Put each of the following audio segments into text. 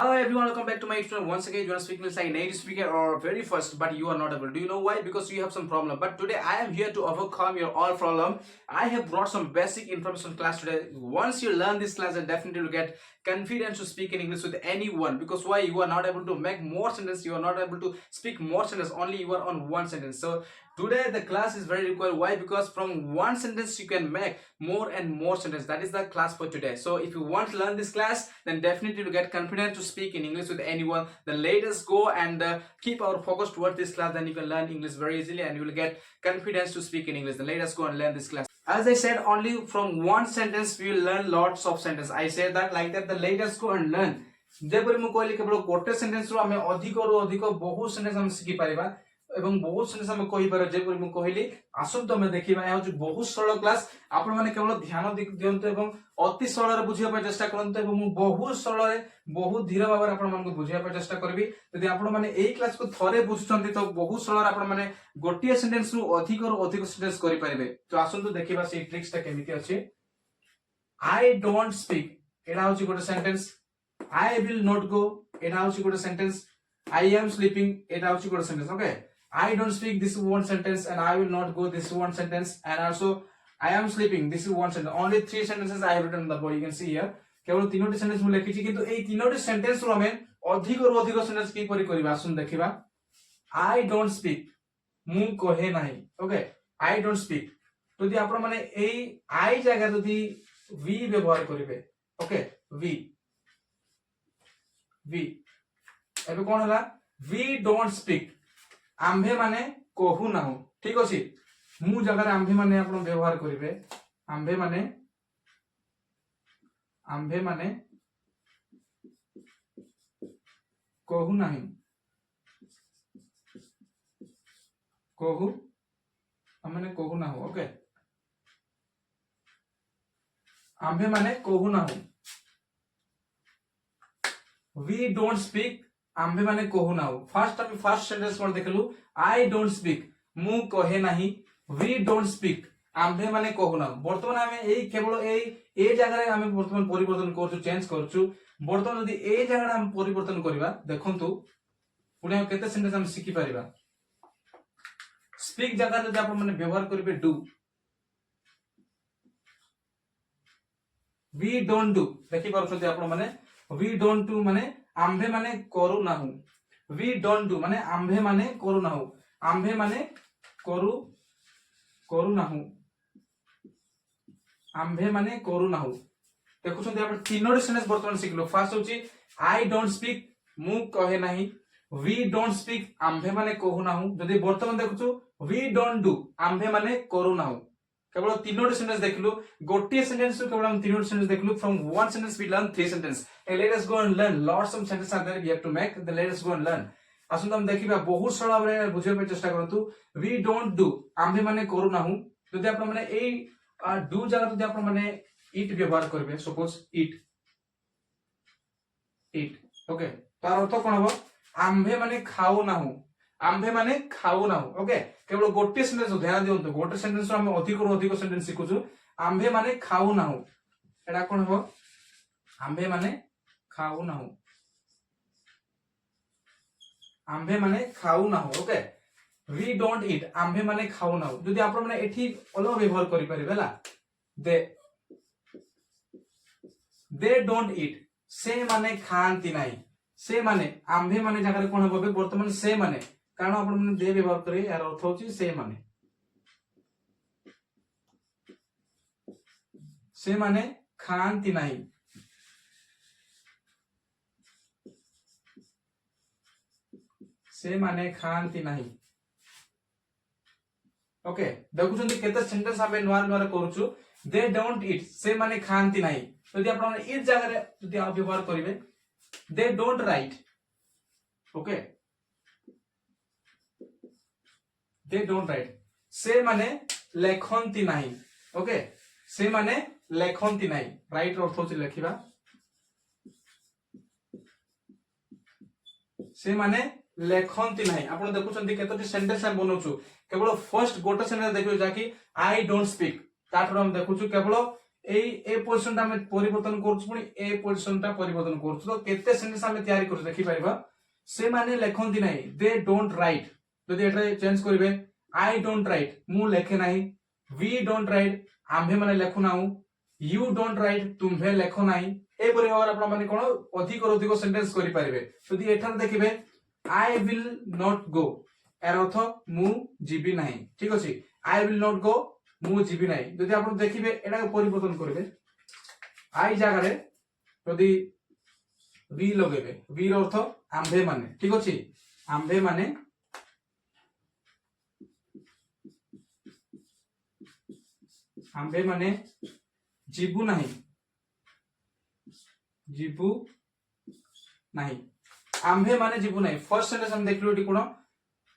Hello everyone, welcome back to my channel. Once again, you are speaking with a native speaker or very first, but you are not able. Do you know why? Because you have some problem. But today I am here to overcome your all problem. I have brought some basic information class today. Once you learn this class, then definitely will get confidence to speak in English with anyone. Because why? You are not able to make more sentence. You are not able to speak more sentence. Only you are on one sentence. So today the class is very required. Why? Because from one sentence you can make more and more sentence. That is the class for today. So if you want to learn this class, then definitely to get confident to speak in English with anyone. Then let us go and keep our focus towards this class. Then you can learn English very easily and you will get confidence to speak in English. Then let us go and learn this class. As I said, only from one sentence we will learn lots of sentence. I said that like that. Then let us go and learn. ଯେପରି ମୁଁ କହିଲି କେବଳ ଗୋଟେ sentence ରୁ ଆମେ ଅଧିକରୁ ଅଧିକ ବହୁତ ସେଣ୍ଟେନ୍ସ ଆମେ ଶିଖି ପାରିବା ଏବଂ ବହୁତ ସେଣ୍ଟେନ୍ସ ଆମେ କହିପାରିବା। ଯେପରି ମୁଁ କହିଲି ଆସନ୍ତୁ ଆମେ ଦେଖିବା। ଏହା ହେଉଛି ବହୁତ ସରଳ କ୍ଲାସ। ଆପଣ ମାନେ କେବଳ ଧ୍ୟାନ ଦିଅନ୍ତୁ ଏବଂ ଅତି ସରଳରେ ବୁଝିବା ପାଇଁ ଚେଷ୍ଟା କରନ୍ତୁ ଏବଂ ମୁଁ ବହୁତ ସରଳରେ ବହୁତ ଧୀର ଭାବରେ ଆପଣ ମାନଙ୍କୁ ବୁଝିବା ପାଇଁ ଚେଷ୍ଟା କରିବି। ଯଦି ଆପଣ ମାନେ ଏଇ କ୍ଲାସକୁ ଥରେ ବୁଝୁଛନ୍ତି ତ ବହୁତ ସରଳରେ ଆପଣ ମାନେ ଗୋଟିଏ ସେଣ୍ଟେନ୍ସ ରୁ ଅଧିକ ସେଣ୍ଟେନ୍ସ କରିପାରିବେ। ତ ଆସନ୍ତୁ ଦେଖିବା ସେଇ ଟ୍ରିକ୍ସଟା କେମିତି ଅଛି। I don't speak, ଏଟା ହେଉଛି ଗୋଟେ sentence. I will not go, এটা হচ্ছে ଗୋଟେ sentence. I am sleeping, এটা হচ্ছে ଗୋଟେ sentence. Okay, I don't speak, this is one sentence, and I will not go, this is one sentence, and also I am sleeping, this is one sentence. Only three sentences I have written on the board. You can see here কেবল তিনটি sentence ମୁଁ ଲେଖିଛି, କିନ୍ତୁ এই ତିନୋଟି sentence ରୁ ଆମେ ଅଧିକରୁ ଅଧିକ ସେଣ୍ଟେନ୍ସ କିପରି କରିବା ଆସନ୍ତୁ ଦେଖିବା। I don't speak, ମୁଁ କହେ ନାହିଁ। Okay, I don't speak, ଯଦି ଆପଣ ମାନେ এই I ଜାଗାରେ ଯଦି we ବ୍ୟବହାର କରିବେ, okay, we ଏବେ କଣ ହେଲା, we don't speak, ଆମ୍ଭେ ମାନେ କହୁ ନାହୁଁ। ଠିକ ଅଛି, ମୁଁ ଜାଗାରେ ଆମ୍ଭେ ମାନେ ଆପଣ ବ୍ୟବହାର କରିବେ। ଆମ୍ଭେ ମାନେ କହୁ ନାହିଁ, ଆମେ କହୁ ନାହୁଁ। ଓକେ, ଆମ୍ଭେ ମାନେ କହୁ ନାହୁଁ। we don't speak, आम्भे माने कहू नाहु। फर्स्ट सेंटेंस कोन देखलु, I don't speak, मु कहे नाही। we don't speak, आम्भे माने कहू नाहु। वर्तमान आमे एई केवल ए जगह रे आमे वर्तमान परिवर्तन करछु, चेंज करछु। वर्तमान यदि ए जगह रे आमे परिवर्तन करबा, देखंतु पुणे केते सेंटेंस हम सिखि परिबा। स्पीक जगह रे आपण माने व्यवहार करिवे डू, we don't do, देखि परछथि आपण माने we don't do माने आम्भे माने करू नाहु। we don't do माने आम्भे माने करू नाहु, आम्भे माने करू नाहु, आम्भे माने करू नाहु। देखुछन्ते आपण तीनोटी सेंटेंस वर्तमान सिखलो। फर्स्ट होची I don't speak, मु कहे नाही। we don't speak, आम्भे माने कहू नाहु। जदी वर्तमान देखुछु we don't do, आम्भे माने करू नाहु। केवल तीनोटी सेंटेंस देखलु, गोटिए सेंटेंस रो केवल हम तीनोटी सेंटेंस देखलु। From one sentence we learn three sentence. Let us go and learn lots of sentence are there we have to make. The let us go and learn. आसुन हम देखिबा बहुत सरल भाबरे बुझिबा पे चेष्टा करंतु। वी डोंट डू, आम्भे माने करू नाहु। जदी आपण माने एई डू जगह जदी आपण माने इट व्यवहार करबे, सपोज इट, ओके, तार अर्थ कोन हो, आम्भे माने खाऊ नाहु, आम्भे माने खाऊ नाहु। ओके, केवल गोटे सेंटेंस ध्यान दियंतु। गोटे सेंटेंस रो हम अधिक सेंटेंस सिखुछु। आम्भे माने खाऊ नाहु, एडा कोन हो, आम्भे माने खाऊ नाहु, आम्भे माने खाऊ नाहु। ओके, वी डोंट ईट, आम्भे माने खाऊ नाहु। जदी आपण माने एठी अलग व्यवहार करि परिबेला, दे डोंट ईट, से माने खांती नाही। से माने आम्भे माने जगह कोन होबे, वर्तमान से माने, कारण आपण माने दे व्यवहार करे, यार अर्थ होची से माने। से माने खांती नाही, से माने खांती नाही। ओके, देखुछन्ती केते सेंटेंस आमे नोर नोर करूछु। दे डोंट ईट, से माने खांती नाही। यदि आपण ईट जगह रे यदि आप व्यवहार करिवे, they don't write. Okay, they don't write, से माने लेखंती नाही। ओके, से माने लेखंती नाही। राइट अर्थ होची लेखिबा, से माने लेखंती नाही। आपण देखुछन्ती केतोटी सेंटेंस हम बनौछु। केवल फर्स्ट गोटे सेंटेंस देखियो जाकी I don't speak, ताठरो हम देखुछु केवल ए पोजीशन ता परिवर्तन करछु पुनी ए पोजीशन ता परिवर्तन करछु तो केते सेंटेंस हम तैयारी करछु देखि परिबा से माने लेखंती नाही दे डोंट राइट जदि एटा चेंज करिवे आई डोंट राइट मु लेखे नाही वी डोंट राइट आम्भे माने लेखु नाउ यू डोंट राइट तुम्भे लेखो नाही ए परि भाव आपण माने कोन अधिक सेंटेंस करि परिबे जदि एठार देखिबे आई विल नॉट गो एर अर्थ मु जीबी नाही ठीक अछि आई विल नॉट गो मु जीबी नाही जदि आपण देखिबे एटा परिवर्तन करिवे आई जगह रे जदि वी लगेबे वी रो अर्थ आम्भे माने ठीक अछि आम्भे माने आम्भे माने जीबू नाही जीबू नाही आम्भे माने जीबू नाही फर्स्ट सेंटेंस हम देखलु एटी कोन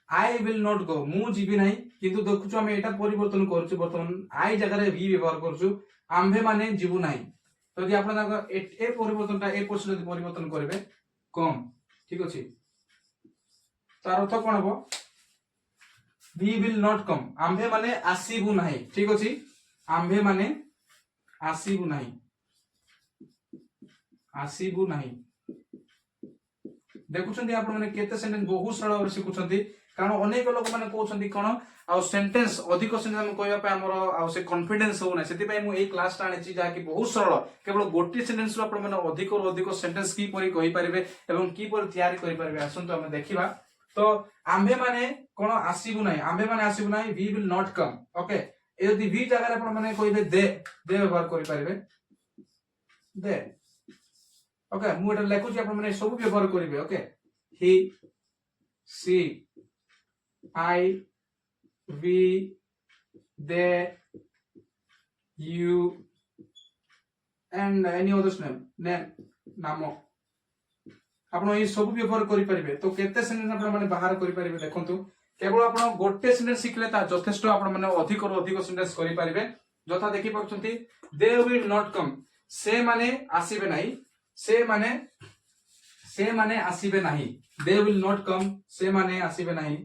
आई विल नॉट गो मु जीबी नाही किंतु देखुछु हम एटा परिवर्तन करछु वर्तमान आई जगह रे वी व्यवहार करछु आम्भे माने जीबू नाही यदि आपण ए परिवर्तनटा ए पर्सन यदि परिवर्तन करिवे कम ठीक अछि तार अर्थ कोन हो वी विल नॉट कम आम्भे माने आसीबू नाही ठीक अछि आम्भे माने आसीबू नाही आसीबू नाही देखुछंती आपण माने केते सेंटेंस बहुत सरल भाबे सिखुछंती कारण अनेक लोक माने कहउछंती कोन आ सेंटेंस अधिक सेंटेंस हम कहबा पे हमर आ से कॉन्फिडेंस हो ना सेति पय मु ए क्लास ता आनिची जा कि बहुत सरल केवल गोटी सेंटेंस रो आपण माने अधिक और अधिक सेंटेंस की परि कहि परिबे एवं की परि तैयारी करि परिबे आसंतो हम देखिबा तो आम्भे माने कोन आसीबू नाही आम्भे माने आसीबू नाही we will not come okay यदि वी जगह आपण माने कहबे दे व्यवहार करि परिबे दे ओके मु एटा लेखुची आपण माने सब व्यवहार करिवे okay he she I we they you and any others name नाम आपण ए सब व्यवहार करि परिबे तो केते सेंटेंस आपण माने बाहर करि परिबे देखंतु केवल आपण गोटे सेंटेंस सिखले ता यथेष्ट आपण माने अधिक और अधिक सेंटेंस करि परिबे जथा देखि पछंती दे विल नॉट कम से माने आसीबे नाही से माने आसीबे नाही दे विल नॉट कम से माने आसीबे नाही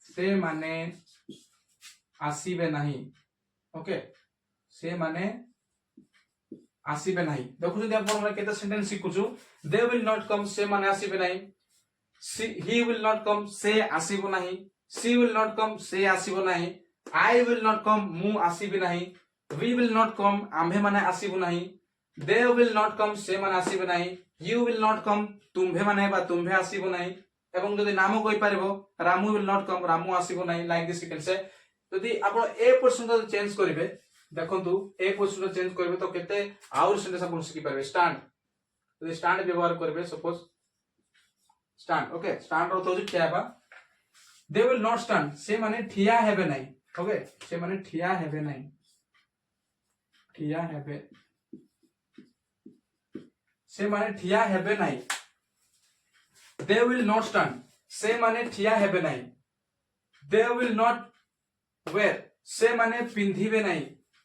से माने आसीबे नाही ओके से माने आसीबे नाही देखु जदि आपण माने केते सेंटेंस सिखुछु दे विल नॉट कम से माने आसीबे नाही ही विल नॉट कम से आसीबो नाही सी विल नॉट कम से आसीबो नाही आई विल नॉट कम मु आसीबे नाही वी विल नॉट कम आम्भे माने आसीबो नाही दे विल नॉट कम से माने आसीबे नाही यू विल नॉट कम तुम्भे माने बा तुम्भे आसीबो नाही एवं जदि नाम कहि पारिबो Ramu will not come Ramu आसीबो नाही like this you can say जदि आपण ए पर्सन चेंज करिवे देखंतु ए पर्सन चेंज करिवे तो केते आउर सेंटेंस आपण सिखि पारिबे स्टैंड जदि स्टैंड व्यवहार करिवे सपोज स्टैंड ओके स्टैंड अर्थ होची ठिया बा दे विल नॉट स्टैंड से माने ठिया हेबे नाही ओके से माने ठिया हेबे नाही ठिया हेबे से माने ठिया हेबे नाही दे विल नॉट स्टैंड से माने ठिया हेबे नाही दे विल नॉट वेयर से माने पिंधिबे नाही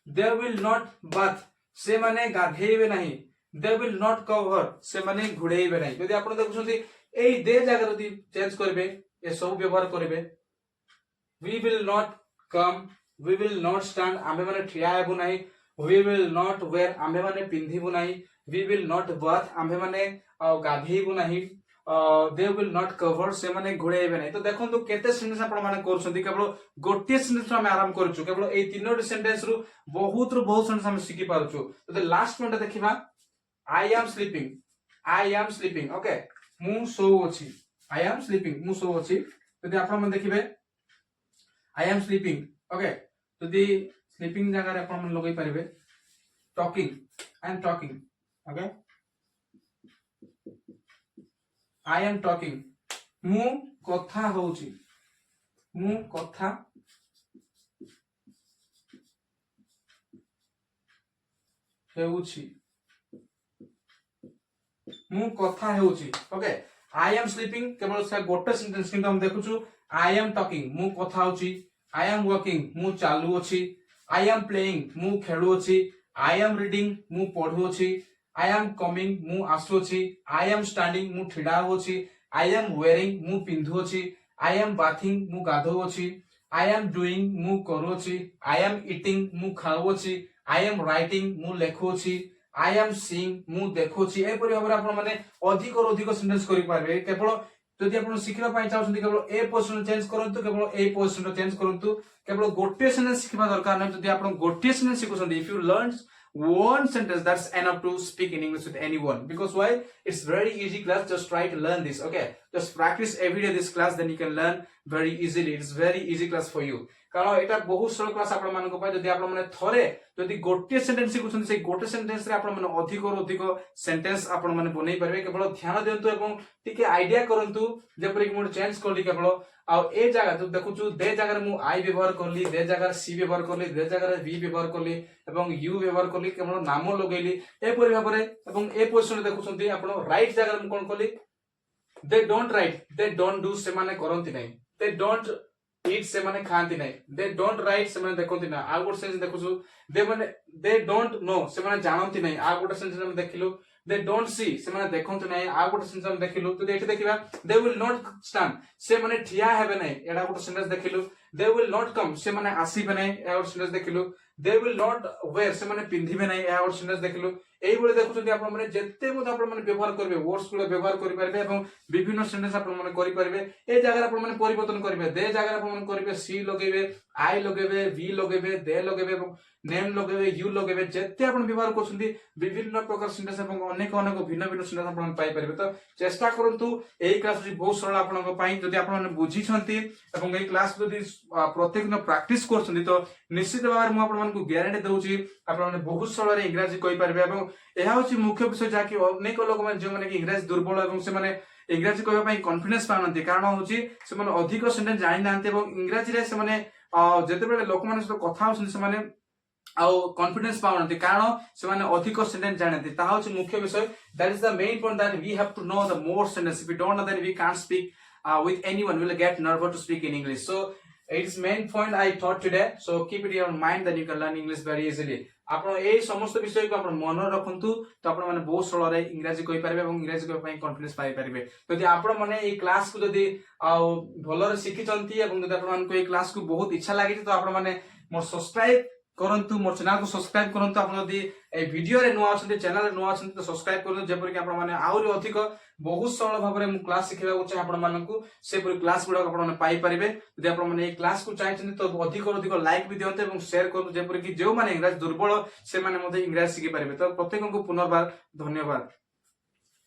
दे विल नॉट बाथ से माने गाधेइबे नाही दे विल नॉट कवर से माने घुड़ेइबे नाही यदि आपण देखुछंती एई दे जगह यदि चेंज करबे ए सब व्यवहार करबे we will not come we will not stand आम्भे माने ठिया हेबु नाही वी विल नॉट वेयर आम्भे माने पिंधिबु नाही वी विल नॉट बाथ आम्भे माने गाधेइबु नाही दे विल नॉट कवर से माने घुड़ेइबे नाही तो देखंतु केते सेंटेंस आपण माने करछंती केवल गोटे सेंटेंस हम आराम करछु केवल ए तीनोटी सेंटेंस रु बहुत सेंटेंस हम सिखि पारछु तो लास्ट पॉइंट देखिबा आई एम स्लीपिंग ओके मु सो अछि आई एम स्लीपिंग मु सो अछि यदि आपण मन देखिबे आई एम स्लीपिंग ओके यदि स्लीपिंग जगह रे आपण मन लगै परिबे talking I am talking okay I am talking मु कथा होउची मु कथा हेउची मु कथा हेउची ओके आई एम स्लीपिंग केवल से गोटे सेंटेंस किंतु हम देखुछु आई एम टॉकिंग मु कथा होउची आई एम वर्किंग मु चालू अछि आई एम प्लेइंग मु खेलु अछि आई एम रीडिंग मु पढु अछि आई एम कमिंग मु आसु अछि आई एम स्टैंडिंग मु ठिडा होछि आई एम वेयरिंग मु पिंधु अछि आई एम बाथिंग मु गाधो अछि आई एम डूइंग मु करू अछि आई एम ईटिंग मु खाउ अछि I am writing ମୁଁ ଲେଖୁଛି, I am seeing ମୁଁ ଦେଖୁଛି। ଏପରି ଭାବରେ ଆପଣ ମାନେ ଅଧିକରୁ ଅଧିକ ସେଣ୍ଟେନ୍ସ କରିପାରିବେ। କେବଳ ଯଦି ଆପଣ ଶିଖିବା ପାଇଁ ଚାହୁଁଛନ୍ତି କେବଳ ଏ ପୋଜିସନ ଚେଞ୍ଜ କରନ୍ତୁ, କେବଳ ଏ ପୋଜିସନ ଚେଞ୍ଜ କରନ୍ତୁ, କେବଳ ଗୋଟିଏ ସେଣ୍ଟେନ୍ସ ଶିଖିବା ଦରକାର ନାହିଁ। ଯଦି ଆପଣ ଗୋଟିଏ ସେଣ୍ଟେନ୍ସ ଶିଖୁଛନ୍ତି, if you learn one sentence, that's enough to speak in English with anyone. Because why? It's very easy class. Just try to learn this. Okay, just practice every day this class, then you can learn very easily. It's very easy class for you. কারণ এটা বহুত সরল class ଆପଣ ମାନଙ୍କ ପାଇଁ। ଯଦି ଆପଣ ମାନେ ଥରେ ଯଦି ଗୋଟିଏ ସେଣ୍ଟେନ୍ସ ଶିଖୁଛନ୍ତି, ସେଇ ଗୋଟେ ସେଣ୍ଟେନ୍ସ ରେ ଆପଣ ମାନେ ଅଧିକରୁ ଅଧିକ ସେଣ୍ଟେନ୍ସ ଆପଣ ମାନେ ବନେଇ ପାରିବେ। କେବଳ ଧ୍ୟାନ ଦିଅନ୍ତୁ ଏବଂ ଟିକେ ଆଇଡିଆ କରନ୍ତୁ। ଯେପରିକି ମୁଁ ଚେଞ୍ଜ କଲି କେବଳ ଆଉ ଏ ଜାଗା ଯୋଉ ଦେଖୁଛୁ ଦେ ଜାଗାରେ ମୁଁ ଆଇ ବ୍ୟବହାର କଲି, ଦେ ଜାଗାରେ ସି ବ୍ୟବହାର କଲି, ଦେ ଜାଗାରେ ଭି ବ୍ୟବହାର କଲି ଏବଂ ୟୁ ବ୍ୟବହାର କଲି, କେବଳ ନାମ ଲଗେଇଲି ଏପରି ଭାବରେ। ଏବଂ ଏ ପୋଜିସନ ଦେଖୁଛନ୍ତି ଆପଣ ରାଇଟ ଜାଗାରେ ମୁଁ କଣ କଲି, ଦେ ଡୋଣ୍ଟ ରାଇଟ, ଦେ ଡୋଣ୍ଟ ଡୁ ସେମାନେ କରନ୍ତି ନାହିଁ, ଦେ ଡୋଣ୍ଟ ଇଟ୍ ସେମାନେ ଖାଆନ୍ତି ନାହିଁ, ଦେ ଡୋଣ୍ଟ ରାଇଟ ସେମାନେ ଦେଖନ୍ତି ନା। ଆଉ ଗୋଟେ ସେନ୍ସ ଦେଖୁଛୁ ଦେ ଡୋଣ୍ଟ ନୋ ସେମାନେ ଜାଣନ୍ତି ନାହିଁ। ଆଉ ଗୋଟେ ସେନ୍ସ ଆମେ ଦେଖିଲୁ ଦେ ଡୋଣ୍ଟ ସି ସେମାନେ ଦେଖନ୍ତି ନାହିଁ। ଆଉ ଗୋଟେ ସେନ୍ସ ଆମେ ଦେଖିଲୁ ଯଦି ଏଠି ଦେଖିବା ଦେ ୱିଲ୍ ନଟ୍ ଷ୍ଟାଣ୍ଡ ସେମାନେ ଠିଆ ହେବେ ନାହିଁ। ଏଟା ଗୋଟେ ସେନ୍ସ ଦେଖିଲୁ। ଦେ ୱିଲ୍ ନଟ୍ କମ୍ ସେମାନେ ଆସିବେ ନାହିଁ। ଏହା ଗୋଟେ ସେନ୍ସ ଦେଖିଲୁ। ଦେ ୱିଲ୍ ନଟ୍ ୱେୟାର ସେମାନେ ପିନ୍ଧିବେ ନାହିଁ। ଏହା ଗୋଟେ ସେନ୍ସ ଦେଖିଲୁ। এইভাবে দেখুଛନ୍ତି ଆପଣ ମାନେ ଯେତେ ମଧ୍ୟ ଆପଣ ମାନେ ବ୍ୟବହାର କରିବେ ୱାର୍ଡସ୍ ଗୁଡା ବ୍ୟବହାର କରିପାରିବେ ଏବଂ ବିଭିନ୍ନ ସେଣ୍ଟେନ୍ସ ଆପଣ ମାନେ କରିପାରିବେ। ଏ ଜାଗାରେ ଆପଣ ମାନେ ପରିବର୍ତ୍ତନ କରିବେ। ଦେ ଜାଗାରେ ଆପଣ ମାନେ କରିବେ ସି ଲଗେଇବେ, ଆଇ ଲଗେଇବେ, ଭି ଲଗେଇବେ, ଦେ ଲଗେଇବେ ଏବଂ ନେମ୍ ଲଗେଇବେ, ୟୁ ଲଗେଇବେ। ଯେତେ ଆପଣ ବ୍ୟବହାର କରୁଛନ୍ତି ବିଭିନ୍ନ ପ୍ରକାର ସେଣ୍ଟେନ୍ସ ଏବଂ ଅନେକ ଅନେକ ଭିନ୍ନ ଭିନ୍ନ ସେଣ୍ଟେନ୍ସ ଆପଣ ପାଇପାରିବେ। ତ ଚେଷ୍ଟା କରନ୍ତୁ ଏଇ କ୍ଲାସ ବହୁତ ସରଳ ଆପଣଙ୍କ ପାଇଁ। ଯଦି ଆପଣ ମାନେ ବୁଝିଛନ୍ତି ଏବଂ ଏଇ କ୍ଲାସ ଯଦି ପ୍ରତ୍ୟେକ ଦିନ ପ୍ରାକ୍ଟିସ କରୁଛନ୍ତି ତ ନିଶ୍ଚିତ ଭାବରେ ମୁଁ ଆପଣମାନଙ୍କୁ ଗ୍ୟାରେଣ୍ଟି ଦଉଛି ଆପଣମାନେ ବହୁତ ସରଳରେ ଇଂରାଜୀ କହିପାରିବେ। ଏବଂ ଏହା ହଉଛି ମୁଖ୍ୟ ବିଷୟ ଯାହାକି ଅନେକ ଲୋକମାନେ ଯେଉଁମାନେ କି ଇଂରାଜୀ ଦୁର୍ବଳ ଏବଂ ସେମାନେ ଇଂରାଜୀ କହିବା ପାଇଁ କନଫିଡେନ୍ସ ପାଉନାହାନ୍ତି। କାରଣ ହଉଛି ସେମାନେ ଅଧିକ ସେଣ୍ଟେନ୍ସ ଜାଣିନାହାନ୍ତି ଏବଂ ଇଂରାଜୀରେ ସେମାନେ ଯେତେବେଳେ ଲୋକମାନଙ୍କ ସହିତ କଥା ହଉଛନ୍ତି ସେମାନେ ଆଉ କନଫିଡେନ୍ସ ପାଉନାହାନ୍ତି କାରଣ ସେମାନେ ଅଧିକ ସେଣ୍ଟେନ୍ସ ଜାଣନ୍ତି। ତାହା ହଉଛି ମୁଖ୍ୟ ବିଷୟ। That is the main point that we have to know the more sentence. If we don't know, then we can't speak with anyone. We'll get nervous to speak in English. So it is main point I taught today. So keep it in your mind that you can learn English very easily. ଆପଣ এই সমস্ত বিষয়କୁ ଆପଣ ମନରେ ରଖନ୍ତୁ ତ ଆପଣ ମାନେ ବହୁତ ସରଳରେ ଇଂରାଜୀ କହିପାରିବେ ଏବଂ ଇଂରାଜୀ କହିବା ପାଇଁ କନଫିଡେନ୍ସ ପାଇପାରିବେ। ଯଦି ଆପଣ ମାନେ ଏଇ କ୍ଲାସକୁ ଯଦି ଆଉ ଭଲରେ ଶିଖିଛନ୍ତି ଏବଂ ଯଦି ଆପଣମାନଙ୍କୁ ଏଇ କ୍ଲାସକୁ ବହୁତ ଇଚ୍ଛା ଲାଗିଛି ତ ଆପଣ ମାନେ ମୋର ସବସ୍କ୍ରାଇବ କରନ୍ତୁ, ମୋର ଚ୍ୟାନେଲକୁ ସବସ୍କ୍ରାଇବ କରନ୍ତୁ। ଆପଣ ଯଦି এই ଭିଡିଓରେ ନୂଆ ଅଛନ୍ତି, ଚ୍ୟାନେଲରେ ନୂଆ ଅଛନ୍ତି ତ ସବସ୍କ୍ରାଇବ କରନ୍ତୁ, ଯେପରିକି ଆପଣ ମାନେ ଆହୁରି ଅଧିକ ବହୁତ ସରଳ ଭାବରେ ମୁଁ କ୍ଲାସ ଶିଖେଇବାକୁ ଚାହେଁ ଆପଣ ମାନଙ୍କୁ ସେପରି କ୍ଲାସ ଗୁଡାକ ଆପଣ ମାନେ ପାଇପାରିବେ। ଯଦି ଆପଣ ମାନେ ଏଇ କ୍ଲାସକୁ ଚାହିଁଛନ୍ତି ତ ଅଧିକରୁ ଅଧିକ ଲାଇକ୍ ବି ଦିଅନ୍ତୁ ଏବଂ ସେୟାର କରନ୍ତୁ, ଯେପରିକି ଯେଉଁମାନେ ଇଂରାଜୀ ଦୁର୍ବଳ ସେମାନେ ମଧ୍ୟ ଇଂରାଜୀ ଶିଖିପାରିବେ। ତ ପ୍ରତ୍ୟେକଙ୍କୁ ପୁନର୍ବାର ଧନ୍ୟବାଦ।